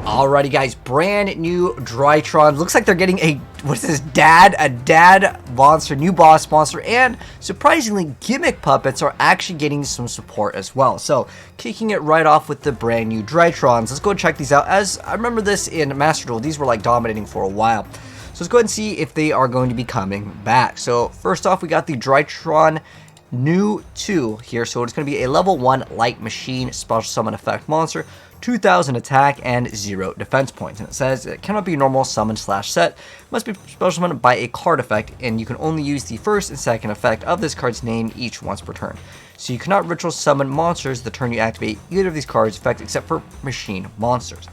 Alrighty guys, brand new Drytron. Looks like they're getting a, what is this, a dad monster, new boss monster, and surprisingly, gimmick puppets are actually getting some support as well. So, kicking it right off with the brand new Drytrons. Let's go and check these out. As I remember this in Master Duel, these were like dominating for a while. So let's go ahead and see if they are going to be coming back. So first off, we got the Drytron new 2 here. So it's going to be a level 1 light machine special summon effect monster, 2000 attack and 0 defense points. And it says it cannot be normal summon / set. It must be special summoned by a card effect, and you can only use the first and second effect of this card's name each once per turn. So you cannot ritual summon monsters the turn you activate either of these cards' effects except for machine monsters.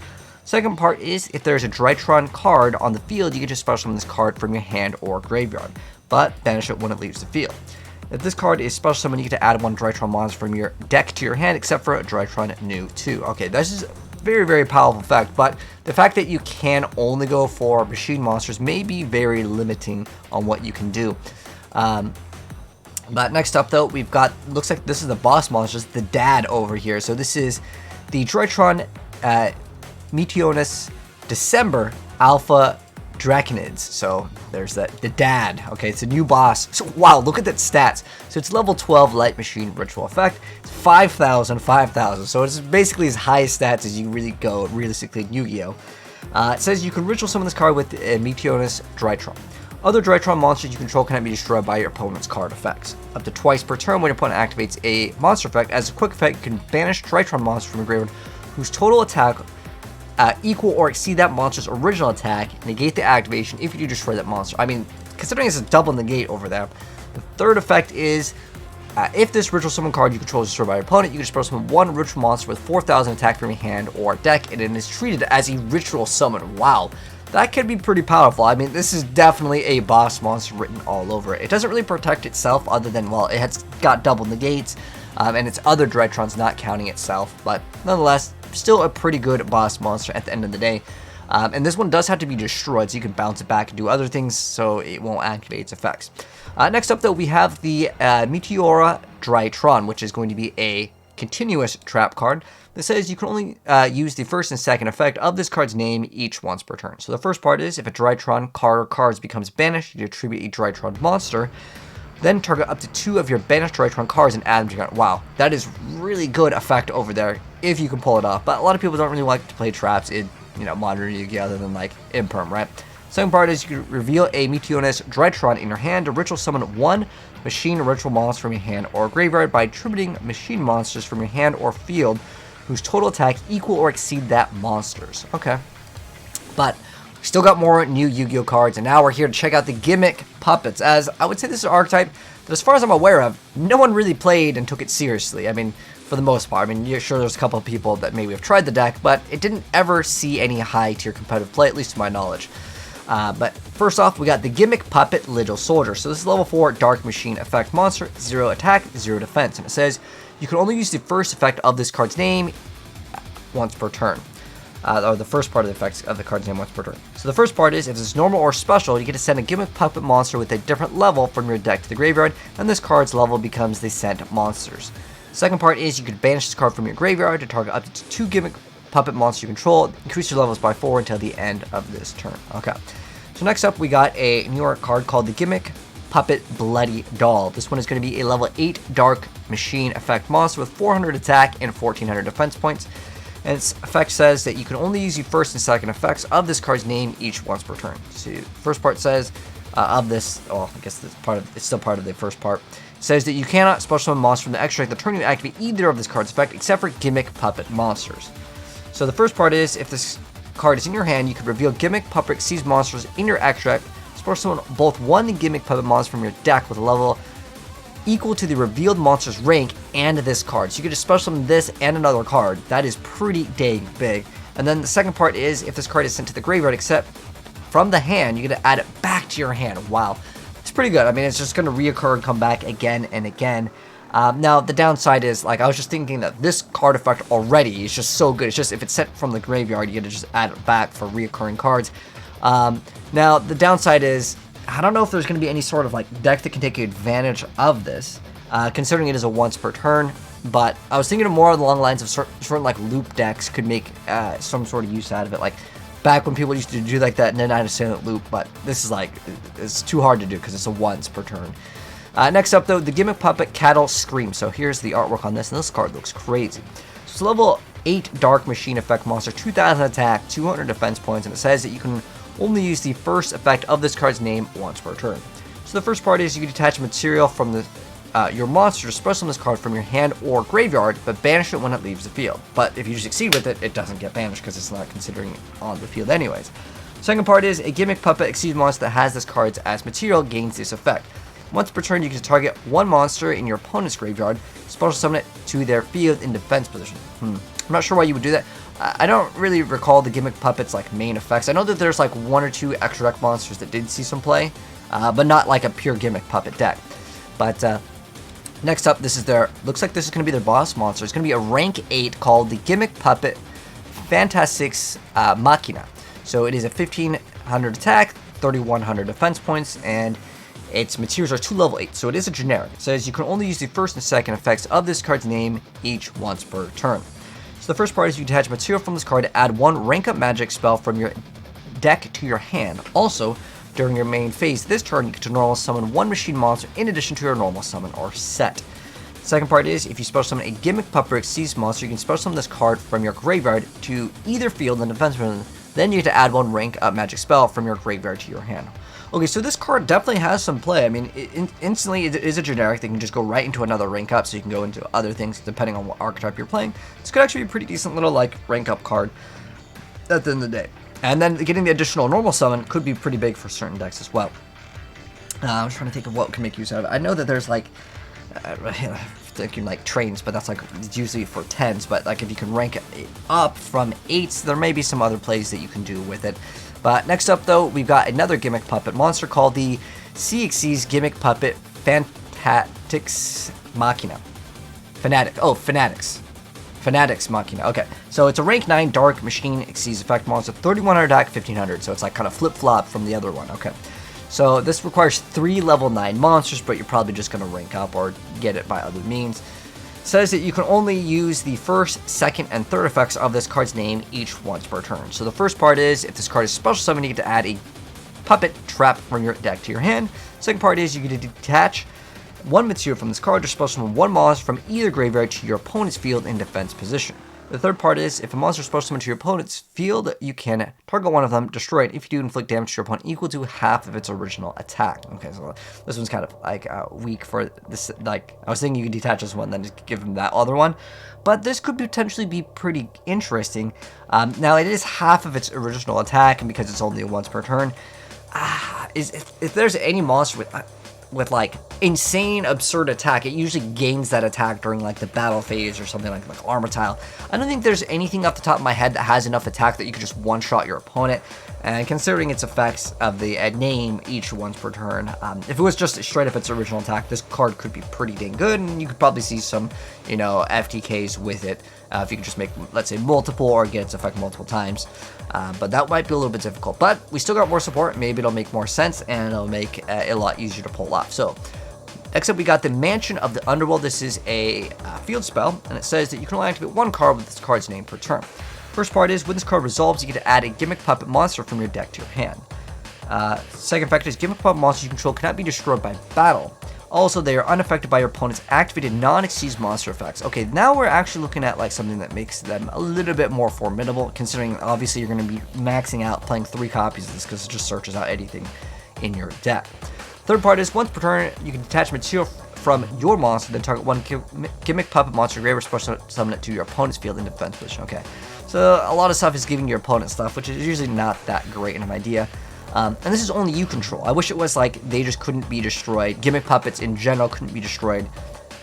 Second part is if there's a Drytron card on the field, you can just special summon this card from your hand or graveyard, but banish it when it leaves the field. If this card is special summoned, you get to add 1 Drytron monster from your deck to your hand, except for a Drytron new 2. Okay, this is a very, very powerful effect, but the fact that you can only go for machine monsters may be very limiting on what you can do. But next up, though, we've got, looks like this is the boss monsters, the dad over here. So this is the Drytron Meteonus December Alpha Draconids. So there's the dad. Okay, it's a new boss. So wow, look at that stats. So it's level 12 light machine ritual effect. It's 5,000. So it's basically as high stats as you really go realistically in Yu-Gi-Oh. It says you can ritual summon this card with a Meteonus Drytron. Other Drytron monsters you control cannot be destroyed by your opponent's card effects. Up to twice per turn when your opponent activates a monster effect, as a quick effect, you can banish Drytron monster from your graveyard whose total attack equal or exceed that monster's original attack, negate the activation if you do destroy that monster. I mean, considering it's a double negate over there. The third effect is, if this ritual summon card you control is destroyed by your opponent, you can special summon 1 ritual monster with 4,000 attack from your hand or deck, and it is treated as a ritual summon. Wow, that can be pretty powerful. I mean, this is definitely a boss monster written all over it. It doesn't really protect itself other than, well, it has got double negates, and its other Drytrons not counting itself, but nonetheless, still a pretty good boss monster at the end of the day. And this one does have to be destroyed, so you can bounce it back and do other things, so it won't activate its effects. Next up, though, we have the Meteora Drytron, which is going to be a continuous trap card that says you can only use the first and second effect of this card's name each once per turn. So the first part is if a Drytron card or cards becomes banished, you attribute a Drytron monster. Then target up to 2 of your banished Drytron cards and add them to your hand. Wow, that is really good effect over there if you can pull it off. But a lot of people don't really like to play traps in, modern Yu-Gi-Oh other than like Imperm, right? Second part is you can reveal a Meteonus Drytron in your hand to ritual summon 1 machine ritual monster from your hand or graveyard by attributing machine monsters from your hand or field whose total attack equal or exceed that monster's. Okay, but still got more new Yu-Gi-Oh cards, and now we're here to check out the gimmick puppets, as I would say this is an archetype that, as far as I'm aware of, no one really played and took it seriously. I mean, for the most part. I mean, you're sure there's a couple of people that maybe have tried the deck, but it didn't ever see any high-tier competitive play, at least to my knowledge. But first off, we got the Gimmick Puppet Little Soldier. So this is level 4 Dark Machine effect monster, 0 attack, 0 defense. And it says you can only use the first effect of this card's name once per turn. Or the first part of the effects of the card's name once per turn. So the first part is, if it's normal or special, you get to send a Gimmick Puppet monster with a different level from your deck to the graveyard, and this card's level becomes the sent monsters. Second part is, you can banish this card from your graveyard to target up to 2 Gimmick Puppet monsters you control, increase your levels by 4 until the end of this turn. Okay, so next up we got a newer card called the Gimmick Puppet Bloody Doll. This one is going to be a level 8 Dark Machine effect monster with 400 attack and 1400 defense points. And its effect says that you can only use the first and second effects of this card's name each once per turn. So the first part says of this, I guess it's still part of the first part. It says that you cannot special summon monsters from the extract the turn you activate either of this card's effect except for Gimmick Puppet monsters. So the first part is, if this card is in your hand, you can reveal Gimmick Puppet exceeds monsters in your extract, special summon both 1 Gimmick Puppet monster from your deck with a level equal to the revealed monster's rank and this card. So you can just special summon this and another card. That is pretty dang big. And then the second part is, if this card is sent to the graveyard except from the hand, you get to add it back to your hand. Wow, it's pretty good. I mean, it's just going to reoccur and come back again and again. Now, the downside is, like, I was just thinking that this card effect already is just so good. It's just, if it's sent from the graveyard, you get to just add it back for reoccurring cards. Now, the downside is, I don't know if there's going to be any sort of like deck that can take advantage of this, considering it is a once per turn but I was thinking of more along the lines of certain like loop decks could make some sort of use out of it, like back when people used to do like that Knight of Silent loop, but this is like, it's too hard to do because it's a once per turn. Next up though, the Gimmick Puppet Cattle Scream. So here's the artwork on this, and this card looks crazy. So it's level 8 Dark Machine effect monster, 2000 attack, 200 defense points, and it says that you can only use the first effect of this card's name once per turn. So the first part is you can detach material from the your monster to special summon this card from your hand or graveyard, but banish it when it leaves the field. But if you succeed with it, it doesn't get banished because it's not considering it on the field anyways. Second part is a Gimmick Puppet Exceed monster that has this card as material gains this effect. Once per turn, you can target one monster in your opponent's graveyard, special summon it to their field in defense position. I'm not sure why you would do that. I don't really recall the Gimmick Puppet's like main effects. I know that there's like 1 or 2 extra deck monsters that did see some play, but not like a pure Gimmick Puppet deck. But next up, this is looks like this is going to be their boss monster. It's going to be a rank 8 called the Gimmick Puppet Fantastics Machina. So it is a 1500 attack, 3100 defense points, and its materials are 2 level 8, so it is a generic. It says you can only use the first and second effects of this card's name each once per turn. So the first part is you detach material from this card to add 1 rank up magic spell from your deck to your hand. Also, during your main phase this turn, you get to normal summon 1 machine monster in addition to your normal summon or set. Second part is, if you special summon a Gimmick Puppet Exceeds monster, you can special summon this card from your graveyard to either field and defense position. Then you get to add 1 rank up magic spell from your graveyard to your hand. Okay, so this card definitely has some play. I mean, instantly it is a generic that can just go right into another rank up, so you can go into other things depending on what archetype you're playing. This could actually be a pretty decent little like rank up card at the end of the day. And then getting the additional normal summon could be pretty big for certain decks as well. I was trying to think of what can make use out of it. I know that there's like, thinking like trains, but that's like it's usually for 10s. But like if you can rank it up from 8s, there may be some other plays that you can do with it. But next up though, we've got another Gimmick Puppet monster called the CXC's Gimmick Puppet Fantastics Machina. Fanatics Machina. Okay, so it's a rank 9 Dark Machine Exceeds effect monster, 3100 attack, 1500. So it's like kind of flip-flop from the other one. Okay, so this requires 3 level 9 monsters, but you're probably just going to rank up or get it by other means. It says that you can only use the first, second, and third effects of this card's name each once per turn. So the first part is, if this card is special summoned, you get to add a puppet trap from your deck to your hand. Second part is, you get to detach 1 material from this card to special summon 1 monster from either graveyard to your opponent's field in defense position. The third part is, if a monster is special summoned to your opponent's field, you can target one of them, destroy it. If you do, inflict damage to your opponent equal to half of its original attack. Okay, so this one's kind of like weak for this. Like, I was thinking you could detach this one, then just give him that other one. But this could potentially be pretty interesting. Now, it is half of its original attack, and because it's only once per turn, if there's any monster with like insane absurd attack, it usually gains that attack during like the battle phase or something like Armor Tile. I don't think there's anything off the top of my head that has enough attack that you could just one-shot your opponent, and considering its effects of the name each once per turn, if it was just straight up its original attack, this card could be pretty dang good, and you could probably see some, you know, FTKs with it if you could just make, let's say, multiple or get its effect multiple times. But that might be a little bit difficult, but we still got more support. Maybe it'll make more sense, and it'll make it a lot easier to pull off. So next up, we got the Mansion of the Underworld. This is a field spell, and it says that you can only activate 1 card with this card's name per turn. First part is, when this card resolves, you get to add a Gimmick Puppet monster from your deck to your hand. Second factor is, Gimmick Puppet monsters you control cannot be destroyed by battle. Also, they are unaffected by your opponent's activated non-Exceeds monster effects. Okay, now we're actually looking at like something that makes them a little bit more formidable, considering obviously you're going to be maxing out playing 3 copies of this because it just searches out anything in your deck. Third part is, once per turn, you can detach material from your monster, then target 1 Gimmick Puppet monster, graveyard, special summon it to your opponent's field in defense position. Okay, so a lot of stuff is giving your opponent stuff, which is usually not that great of an idea. And this is only you control. I wish it was like they just couldn't be destroyed. Gimmick Puppets in general couldn't be destroyed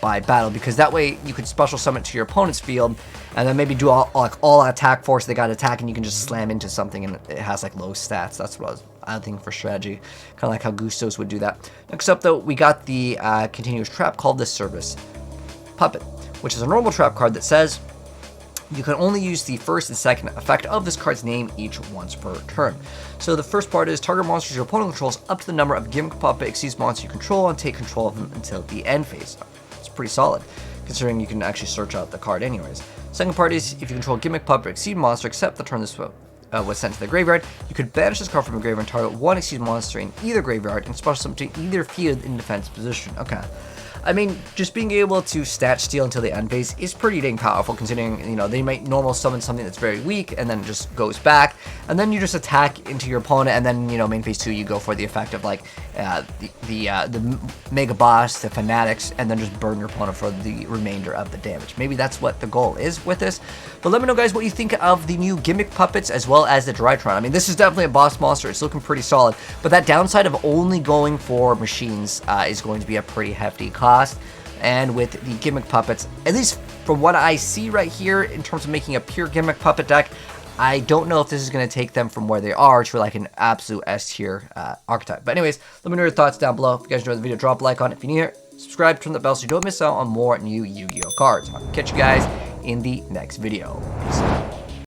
by battle, because that way you could special summon it to your opponent's field and then maybe do all attack force. They got attack and you can just slam into something and it has like low stats. That's what I think for strategy, kind of like how Gustos would do that. Next up though, we got the continuous trap called the Service Puppet, which is a normal trap card that says you can only use the first and second effect of this card's name each once per turn. So the first part is, target monsters your opponent controls up to the number of Gimmick Puppet Exceeds monsters you control and take control of them until the end phase. It's pretty solid, considering you can actually search out the card anyways. Second part is, if you control Gimmick Puppet Exceed monster, except the turn this was sent to the graveyard, you could banish this card from the graveyard and target one Exceed monster in either graveyard and special summon to either field in defense position. Okay. I mean, just being able to stat steal until the end phase is pretty dang powerful, considering, you know, they might normal summon something that's very weak and then it just goes back, and then you just attack into your opponent, and then, you know, main phase 2 you go for the effect of like the Mega Boss, the Fanatics, and then just burn your opponent for the remainder of the damage. Maybe that's what the goal is with this. But let me know, guys, what you think of the new Gimmick Puppets as well as the Drytron. I mean, this is definitely a boss monster. It's looking pretty solid, but that downside of only going for machines is going to be a pretty hefty cost. And with the Gimmick Puppets, at least from what I see right here in terms of making a pure Gimmick Puppet deck, I don't know if this is going to take them from where they are to like an absolute S tier archetype. But anyways, let me know your thoughts down below. If you guys enjoyed the video, drop a like on it. If you're new here, subscribe, turn the bell so you don't miss out on more new Yu-Gi-Oh cards. I'll catch you guys in the next video. Peace out.